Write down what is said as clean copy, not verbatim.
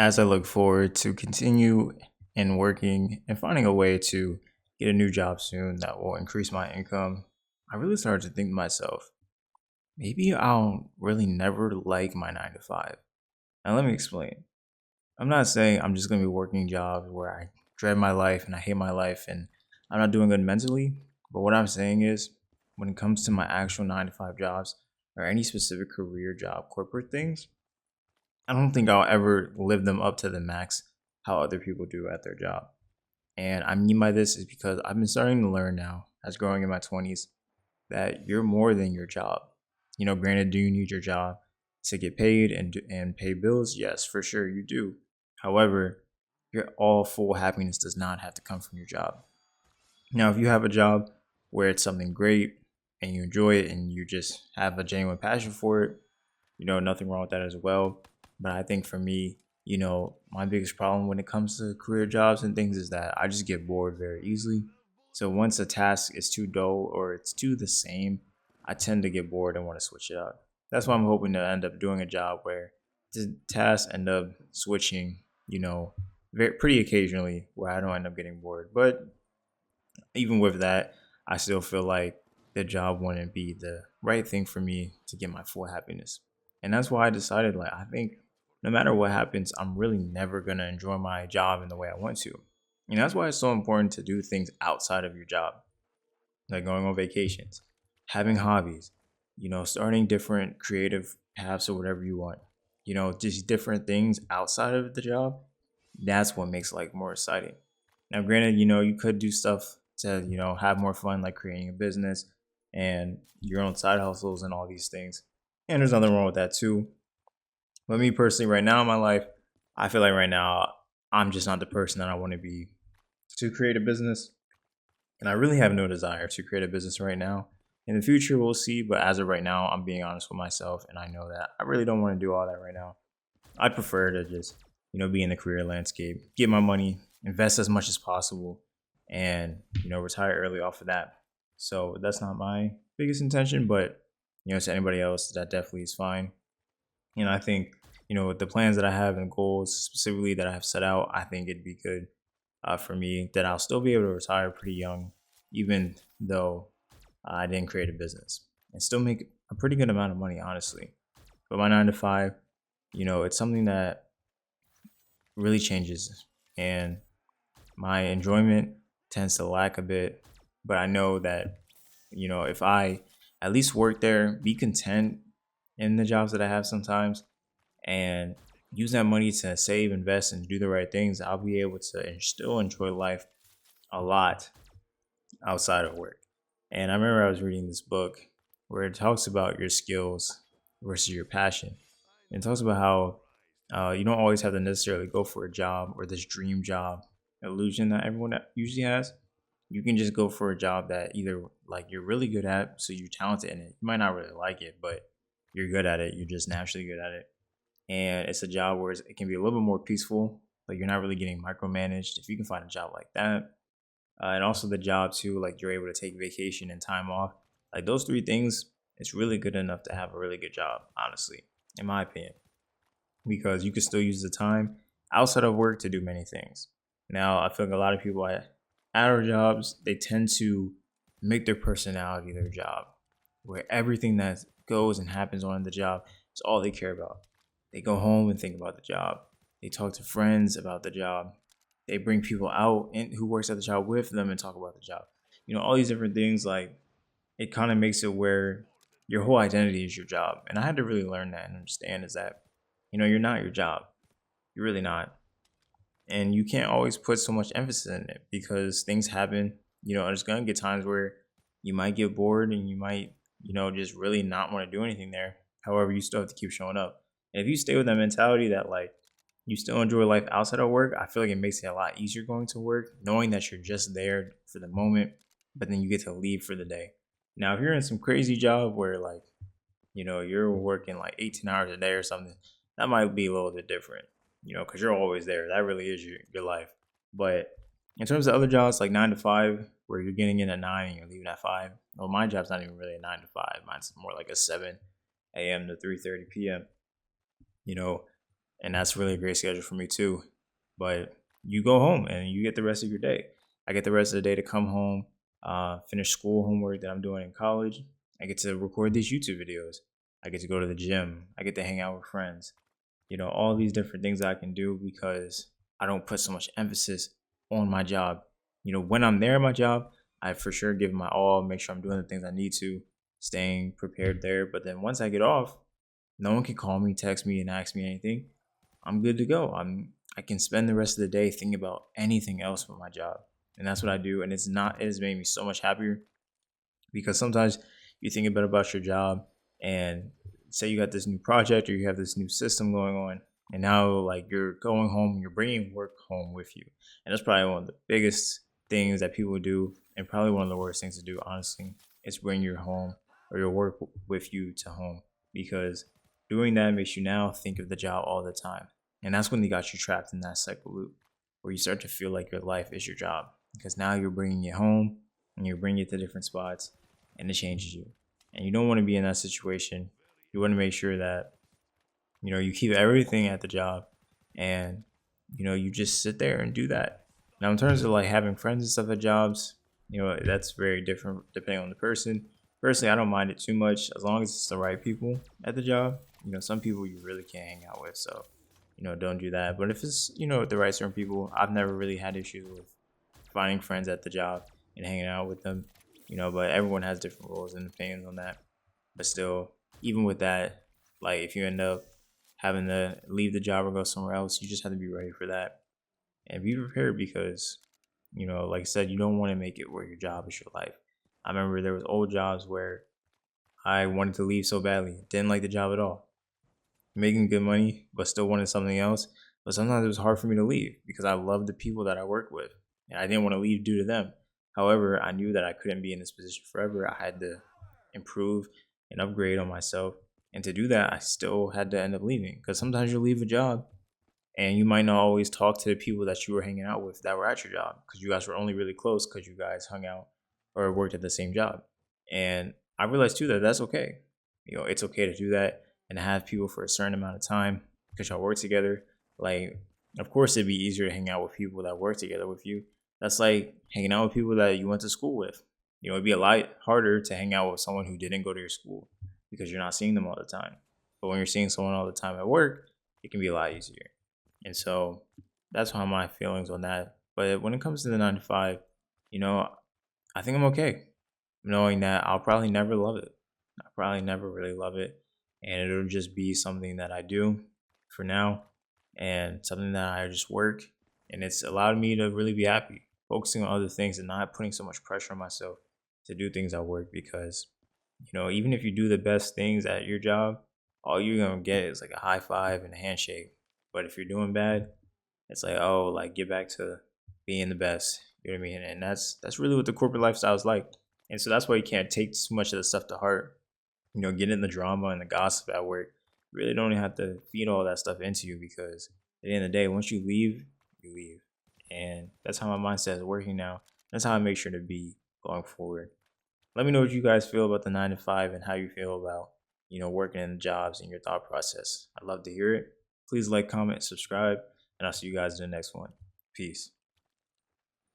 as I look forward to continue and working and finding a way to get a new job soon that will increase my income, I really started to think to myself, maybe I'll really never like my 9 to 5. Now, let me explain. I'm not saying I'm just going to be working jobs where I dread my life and I hate my life and I'm not doing good mentally. But what I'm saying is, when it comes to my actual 9 to 5 jobs or any specific career job, corporate things, I don't think I'll ever live them up to the max how other people do at their job. And I mean by this is because I've been starting to learn now, as growing in my 20s, that you're more than your job. Granted, do you need your job to get paid and pay bills? Yes, for sure you do. However, your all full happiness does not have to come from your job. Now, if you have a job where it's something great and you enjoy it and you just have a genuine passion for it, nothing wrong with that as well. But I think for me, my biggest problem when it comes to career jobs and things is that I just get bored very easily. So once a task is too dull or it's too the same, I tend to get bored and want to switch it up. That's why I'm hoping to end up doing a job where the tasks end up switching, pretty occasionally where I don't end up getting bored. But even with that, I still feel like the job wouldn't be the right thing for me to get my full happiness. And that's why I decided, like, I think no matter what happens, I'm really never going to enjoy my job in the way I want to. And that's why it's so important to do things outside of your job, like going on vacations, having hobbies, starting different creative paths or whatever you want, just different things outside of the job. That's what makes life more exciting. Now, granted, you could do stuff to, have more fun, like creating a business and your own side hustles and all these things. And there's nothing wrong with that too. But me personally, right now in my life, I feel like right now I'm just not the person that I want to be to create a business. And I really have no desire to create a business right now. In the future, we'll see. But as of right now, I'm being honest with myself. And I know that I really don't want to do all that right now. I prefer to just, be in the career landscape, get my money, invest as much as possible, and, retire early off of that. So that's not my biggest intention. But, to anybody else, that definitely is fine. I think, with the plans that I have and goals specifically that I have set out, I think it'd be good for me that I'll still be able to retire pretty young, even though I didn't create a business and still make a pretty good amount of money, honestly. But my 9 to 5, it's something that really changes and my enjoyment tends to lack a bit. But I know that, if I at least work there, be content in the jobs that I have sometimes, and use that money to save, invest, and do the right things, I'll be able to still enjoy life a lot outside of work. And I remember I was reading this book where it talks about your skills versus your passion. And it talks about how you don't always have to necessarily go for a job or this dream job illusion that everyone usually has. You can just go for a job that either like you're really good at, so you're talented in it. You might not really like it, but you're good at it. You're just naturally good at it, and it's a job where it can be a little bit more peaceful. Like you're not really getting micromanaged. If you can find a job like that, and also the job too, like you're able to take vacation and time off. Like those three things, it's really good enough to have a really good job, honestly, in my opinion, because you can still use the time outside of work to do many things. Now, I feel like a lot of people at our jobs, they tend to make their personality their job, where everything that goes and happens on the job is all they care about. They go home and think about the job. They talk to friends about the job. They bring people out and who works at the job with them and talk about the job. All these different things, like it kind of makes it where your whole identity is your job. And I had to really learn that and understand is that, you're not your job. You're really not. And you can't always put so much emphasis in it because things happen. There's gonna get times where you might get bored and you might, just really not want to do anything there. However, you still have to keep showing up. And if you stay with that mentality that like you still enjoy life outside of work, I feel like it makes it a lot easier going to work, knowing that you're just there for the moment, but then you get to leave for the day. Now, if you're in some crazy job where like, you're working like 18 hours a day or something, that might be a little bit different, because you're always there. That really is your life. But in terms of other jobs like 9 to 5, where you're getting in at 9 and you're leaving at 5, well, my job's not even really a 9 to 5. Mine's more like a 7 a.m. to 3:30 p.m. You know, and that's really a great schedule for me too. But you go home and you get the rest of your day. I get the rest of the day to come home, finish school homework that I'm doing in college. I get to record these YouTube videos. I get to go to the gym. I get to hang out with friends. All these different things I can do because I don't put so much emphasis on my job. When I'm there at my job, I for sure give my all, make sure I'm doing the things I need to, staying prepared there. But then once I get off, no one can call me, text me, and ask me anything. I'm good to go. I can spend the rest of the day thinking about anything else but my job. And that's what I do. And it has made me so much happier because sometimes you think about your job and say you got this new project or you have this new system going on, and now like you're going home, you're bringing work home with you. And that's probably one of the biggest things that people do, and probably one of the worst things to do, honestly, is bring your home or your work with you to home, because doing that makes you now think of the job all the time. And that's when they got you trapped in that cycle loop where you start to feel like your life is your job, because now you're bringing it home and you're bringing it to different spots, and it changes you. And you don't want to be in that situation. You want to make sure that you keep everything at the job, and you just sit there and do that. Now in terms of like having friends and stuff at jobs, that's very different depending on the person. Personally, I don't mind it too much as long as it's the right people at the job. Some people you really can't hang out with, so don't do that. But if it's the right certain people, I've never really had issues with finding friends at the job and hanging out with them. But everyone has different roles and opinions on that. But still, even with that, like if you end up having to leave the job or go somewhere else, you just have to be ready for that and be prepared, because like I said, you don't want to make it where your job is your life. I remember there was old jobs where I wanted to leave so badly, didn't like the job at all, making good money, but still wanted something else. But sometimes it was hard for me to leave because I loved the people that I worked with, and I didn't want to leave due to them. However, I knew that I couldn't be in this position forever. I had to improve and upgrade on myself. And to do that, I still had to end up leaving, because sometimes you leave a job and you might not always talk to the people that you were hanging out with that were at your job, because you guys were only really close because you guys hung out or worked at the same job. And I realized too that that's okay. It's okay to do that and to have people for a certain amount of time because y'all work together. Like, of course, it'd be easier to hang out with people that work together with you. That's like hanging out with people that you went to school with. It'd be a lot harder to hang out with someone who didn't go to your school because you're not seeing them all the time. But when you're seeing someone all the time at work, it can be a lot easier. And so that's how my feelings on that. But when it comes to the 9 to 5, I think I'm okay, knowing that I'll probably never love it. I'll probably never really love it. And it'll just be something that I do for now and something that I just work. And it's allowed me to really be happy, focusing on other things and not putting so much pressure on myself to do things at work, because even if you do the best things at your job, all you're gonna get is like a high five and a handshake. But if you're doing bad, it's like, oh, like get back to being the best. You know what I mean? And that's really what the corporate lifestyle is like. And so that's why you can't take too much of the stuff to heart. Get in the drama and the gossip at work. You really don't have to feed all that stuff into you, because at the end of the day, once you leave, you leave. And that's how my mindset is working now. That's how I make sure to be going forward. Let me know what you guys feel about the 9 to 5 and how you feel about, working in jobs and your thought process. I'd love to hear it. Please like, comment, subscribe, and I'll see you guys in the next one. Peace.